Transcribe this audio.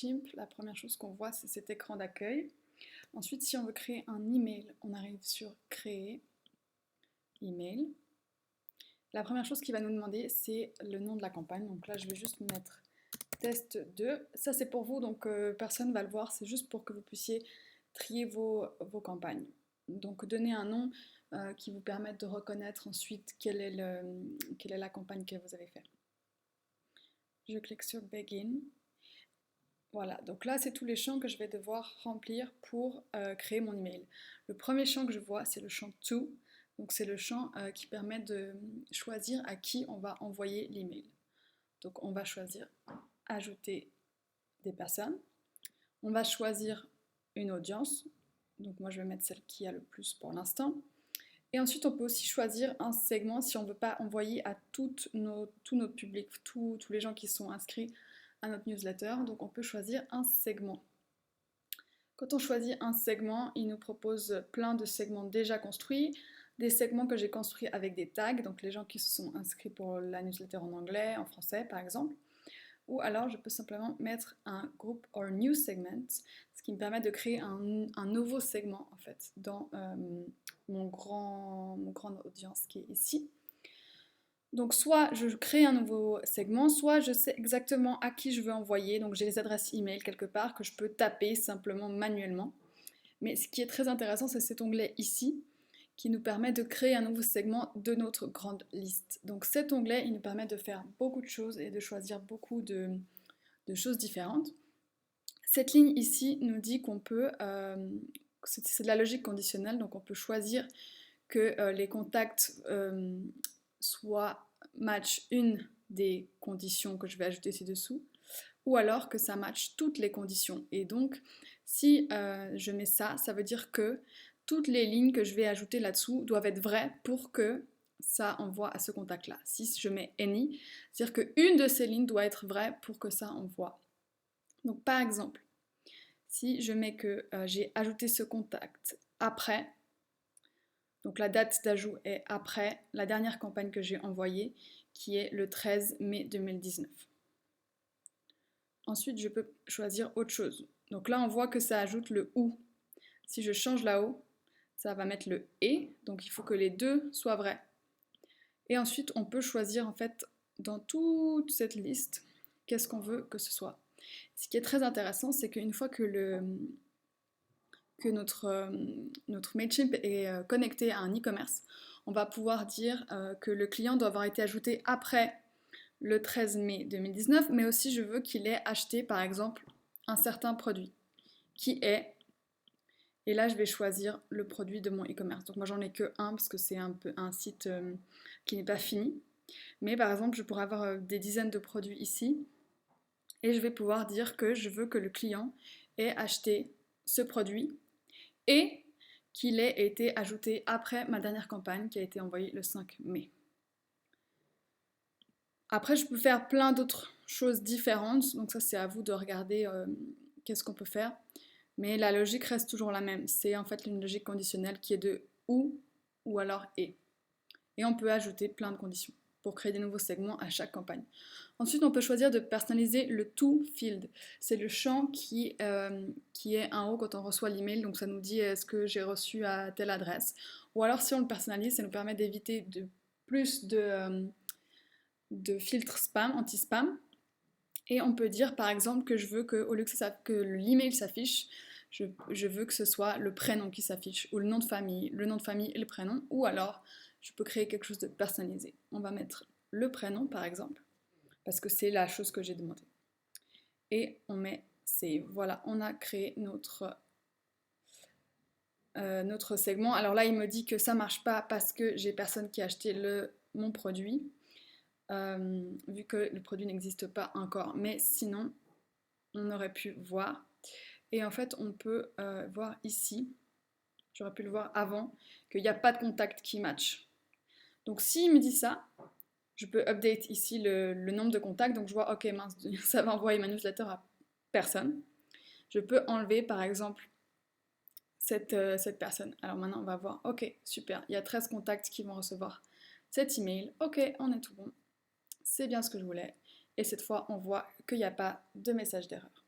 Mailchimp, la première chose qu'on voit, c'est cet écran d'accueil. Ensuite, si on veut créer un email, on arrive sur Créer, Email. La première chose qu'il va nous demander, c'est le nom de la campagne. Donc là, je vais juste mettre test 2. Ça, c'est pour vous, donc personne ne va le voir. C'est juste pour que vous puissiez trier vos campagnes. Donc, donnez un nom qui vous permette de reconnaître ensuite quelle est la campagne que vous avez faite. Je clique sur Begin. Voilà, donc là, c'est tous les champs que je vais devoir remplir pour créer mon email. Le premier champ que je vois, c'est le champ To. Donc, c'est le champ qui permet de choisir à qui on va envoyer l'email. Donc, on va choisir Ajouter des personnes. On va choisir une audience. Donc, moi, je vais mettre celle qui a le plus pour l'instant. Et ensuite, on peut aussi choisir un segment si on ne veut pas envoyer à tout notre public, tous les gens qui sont inscrits à notre newsletter. Donc, on peut choisir un segment. Quand on choisit un segment, il nous propose plein de segments déjà construits, des segments que j'ai construits avec des tags, donc les gens qui se sont inscrits pour la newsletter en anglais, en français par exemple. Ou alors je peux simplement mettre un group or new segment, ce qui me permet de créer un nouveau segment en fait dans mon grande audience qui est ici. Donc soit je crée un nouveau segment, soit je sais exactement à qui je veux envoyer. Donc j'ai les adresses email quelque part que je peux taper simplement manuellement. Mais ce qui est très intéressant, c'est cet onglet ici qui nous permet de créer un nouveau segment de notre grande liste. Donc cet onglet, il nous permet de faire beaucoup de choses et de choisir beaucoup de choses différentes. Cette ligne ici nous dit qu'on peut, c'est de la logique conditionnelle, donc on peut choisir que les contacts soit match une des conditions que je vais ajouter ci-dessous, ou alors que ça match toutes les conditions. Et donc, si je mets ça, ça veut dire que toutes les lignes que je vais ajouter là-dessous doivent être vraies pour que ça envoie à ce contact-là. Si je mets any, c'est-à-dire qu'une de ces lignes doit être vraie pour que ça envoie. Donc, par exemple, si je mets que j'ai ajouté ce contact après, donc la date d'ajout est après la dernière campagne que j'ai envoyée, qui est le 13 mai 2019. Ensuite, je peux choisir autre chose. Donc là, on voit que ça ajoute le OU. Si je change là-haut, ça va mettre le et, donc il faut que les deux soient vrais. Et ensuite, on peut choisir en fait dans toute cette liste qu'est-ce qu'on veut que ce soit. Ce qui est très intéressant, c'est qu'une fois que notre Mailchimp est connecté à un e-commerce, on va pouvoir dire que le client doit avoir été ajouté après le 13 mai 2019, mais aussi je veux qu'il ait acheté par exemple un certain produit qui est, et là je vais choisir le produit de mon e-commerce. Donc moi j'en ai que un parce que c'est un peu un site qui n'est pas fini, mais par exemple je pourrais avoir des dizaines de produits ici et je vais pouvoir dire que je veux que le client ait acheté ce produit et qu'il ait été ajouté après ma dernière campagne qui a été envoyée le 5 mai. Après, je peux faire plein d'autres choses différentes, donc ça c'est à vous de regarder qu'est-ce qu'on peut faire. Mais la logique reste toujours la même, c'est en fait une logique conditionnelle qui est de ou alors et. Et on peut ajouter plein de conditions pour créer des nouveaux segments à chaque campagne. Ensuite, on peut choisir de personnaliser le to field. C'est le champ qui est en haut quand on reçoit l'email, donc ça nous dit est-ce que j'ai reçu à telle adresse. Ou alors si on le personnalise, ça nous permet d'éviter plus de filtres spam, anti-spam. Et on peut dire par exemple que je veux que, au lieu que l'email s'affiche, je veux que ce soit le prénom qui s'affiche, ou le nom de famille et le prénom, ou alors je peux créer quelque chose de personnalisé. On va mettre le prénom par exemple, parce que c'est la chose que j'ai demandé. Et on met save. Voilà, on a créé notre segment. Alors là, il me dit que ça marche pas parce que j'ai personne qui a acheté mon produit. Vu que le produit n'existe pas encore. Mais sinon, on aurait pu voir. Et en fait, on peut voir ici, j'aurais pu le voir avant, qu'il n'y a pas de contact qui match. Donc s'il me dit ça, je peux update ici le nombre de contacts. Donc je vois, ok, mince, ça va envoyer ma newsletter à personne. Je peux enlever par exemple cette personne. Alors maintenant, on va voir, ok, super, il y a 13 contacts qui vont recevoir cet email. Ok, on est tout bon. C'est bien ce que je voulais. Et cette fois, on voit qu'il n'y a pas de message d'erreur.